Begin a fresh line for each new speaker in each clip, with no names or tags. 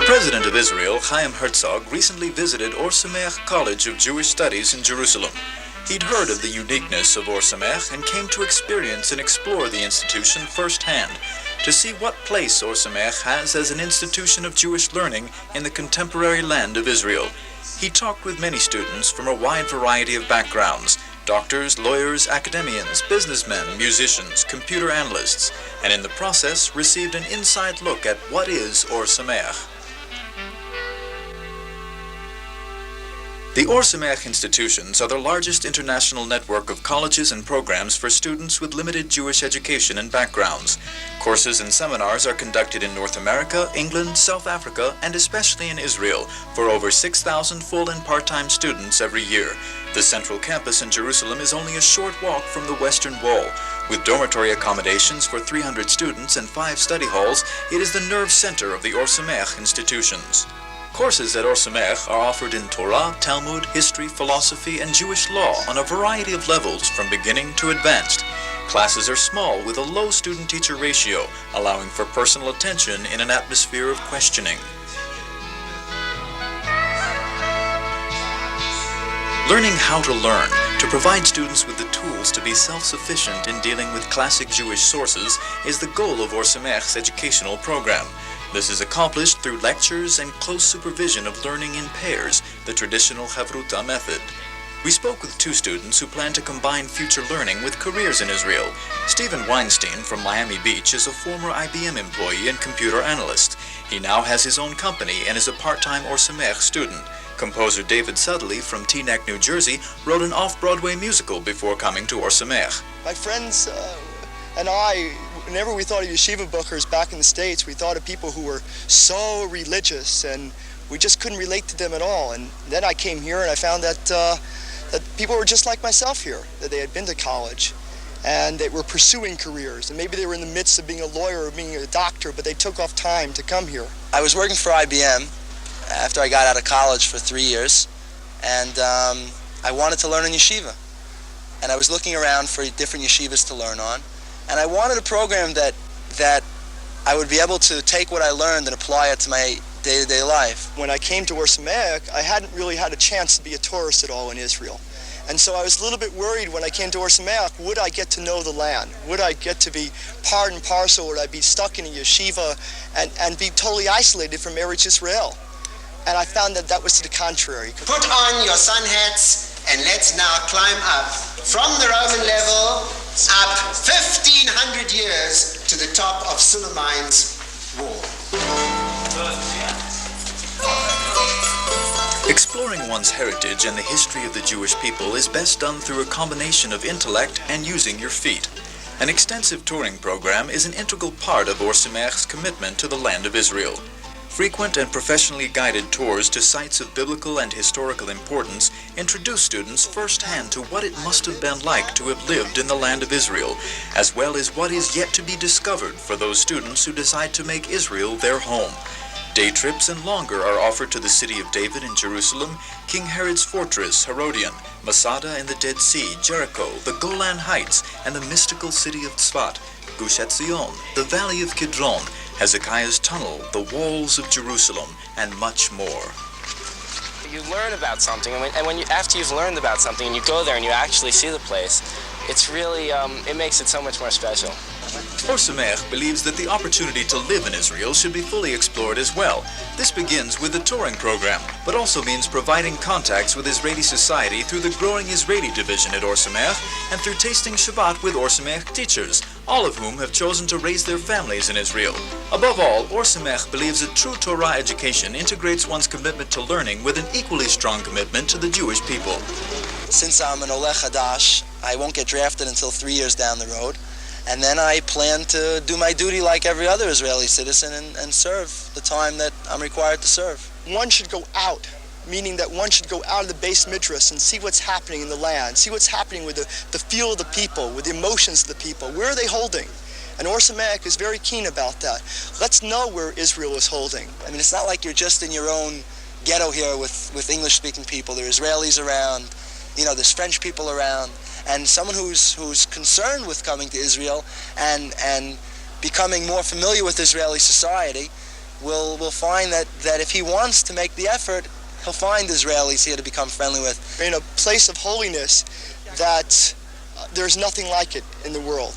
President of Israel, Chaim Herzog, recently visited Ohr Somayach College of Jewish Studies in Jerusalem. He'd heard of the uniqueness of Ohr Somayach and came to experience and explore the institution firsthand, to see what place Ohr Somayach has as an institution of Jewish learning in the contemporary land of Israel. He talked with many students from a wide variety of backgrounds: doctors, lawyers, academians, businessmen, musicians, computer analysts, and in the process received an inside look at what is Ohr Somayach. The Ohr Somayach institutions are the largest international network of colleges and programs for students with limited Jewish education and backgrounds. Courses and seminars are conducted in North America, England, South Africa, and especially in Israel for over 6,000 full and part-time students every year. The central campus in Jerusalem is only a short walk from the Western Wall. With dormitory accommodations for 300 students and 5 study halls, it is the nerve center of the Ohr Somayach institutions. Courses at Ohr Somayach are offered in Torah, Talmud, history, philosophy, and Jewish law on a variety of levels from beginning to advanced. Classes are small with a low student-teacher ratio, allowing for personal attention in an atmosphere of questioning. Learning how to learn, to provide students with the tools to be self-sufficient in dealing with classic Jewish sources, is the goal of Ohr Somayach's educational program. This is accomplished through lectures and close supervision of learning in pairs, the traditional Chavruta method. We spoke with 2 students who plan to combine future learning with careers in Israel. Stephen Weinstein from Miami Beach is a former IBM employee and computer analyst. He now has his own company and is a part-time Ohr Somayach student. Composer David Sudley from Teaneck, New Jersey, wrote an off-Broadway musical before coming to Ohr Somayach.
My friends and I, whenever we thought of yeshiva bookers back in the States, we thought of people who were so religious, and we just couldn't relate to them at all. And then I came here and I found that that people were just like myself here, that they had been to college and they were pursuing careers, and maybe they were in the midst of being a lawyer or being a doctor, but they took off time to come here.
I was working for IBM after I got out of college for 3 years, and I wanted to learn in yeshiva. And I was looking around for different yeshivas to learn on, and I wanted a program that I would be able to take what I learned and apply it to my day-to-day life.
When I came to Ohr Somayach, I hadn't really had a chance to be a tourist at all in Israel. And so I was a little bit worried when I came to Ohr Somayach, would I get to know the land? Would I get to be part and parcel? Would I be stuck in a yeshiva and be totally isolated from Eretz Israel? And I found that that was to the contrary.
Put on your sun hats and let's now climb up from the Roman level up 1,500 years to the top of Suleiman's wall.
Exploring one's heritage and the history of the Jewish people is best done through a combination of intellect and using your feet. An extensive touring program is an integral part of Ohr Somayach's commitment to the land of Israel. Frequent and professionally guided tours to sites of biblical and historical importance introduce students firsthand to what it must have been like to have lived in the land of Israel, as well as what is yet to be discovered for those students who decide to make Israel their home. Day trips and longer are offered to the city of David in Jerusalem, King Herod's fortress, Herodion, Masada in the Dead Sea, Jericho, the Golan Heights, and the mystical city of Tzfat, Gush Etzion, the valley of Kidron, Hezekiah's tunnel, the walls of Jerusalem, and much more.
You learn about something, and when after you've learned about something and you go there and you actually see the place, it's really, it makes it so much more special.
Ohr Somayach believes that the opportunity to live in Israel should be fully explored as well. This begins with the touring program, but also means providing contacts with Israeli society through the growing Israeli division at Ohr Somayach and through tasting Shabbat with Ohr Somayach teachers, all of whom have chosen to raise their families in Israel. Above all, Ohr Somayach believes that true Torah education integrates one's commitment to learning with an equally strong commitment to the Jewish people.
Since I'm an Oleh Hadash, I won't get drafted until 3 years down the road. And then I plan to do my duty like every other Israeli citizen and serve the time that I'm required to serve.
One should go out, meaning that one should go out of the base midrash and see what's happening in the land, see what's happening with the feel of the people, with the emotions of the people. Where are they holding? And Ohr Somayach is very keen about that. Let's know where Israel is holding.
I mean, it's not like you're just in your own ghetto here with English-speaking people. There are Israelis around, there's French people around. And someone who's concerned with coming to Israel and becoming more familiar with Israeli society will find that if he wants to make the effort, he'll find Israelis here to become friendly with.
In a place of holiness that there's nothing like it in the world.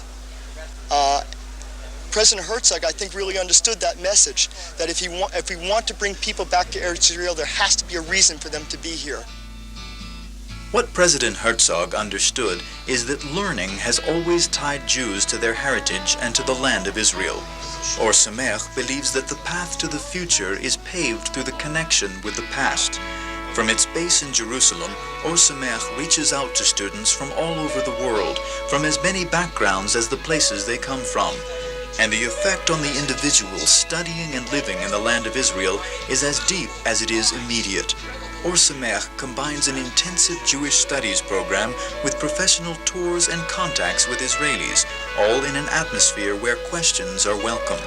President Herzog, I think, really understood that message, that if we want to bring people back to Eretz Israel, there has to be a reason for them to be here.
What President Herzog understood is that learning has always tied Jews to their heritage and to the land of Israel. Ohr Somayach believes that the path to the future is paved through the connection with the past. From its base in Jerusalem, Ohr Somayach reaches out to students from all over the world, from as many backgrounds as the places they come from. And the effect on the individual studying and living in the land of Israel is as deep as it is immediate. Ohr Somayach combines an intensive Jewish studies program with professional tours and contacts with Israelis, all in an atmosphere where questions are welcome.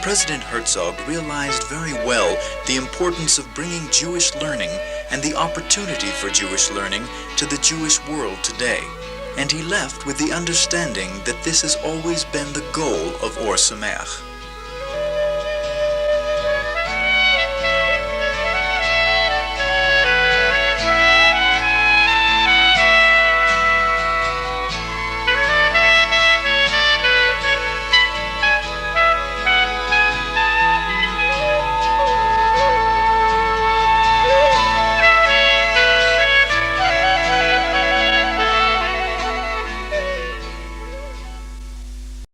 President Herzog realized very well the importance of bringing Jewish learning and the opportunity for Jewish learning to the Jewish world today, and he left with the understanding that this has always been the goal of Ohr Somayach.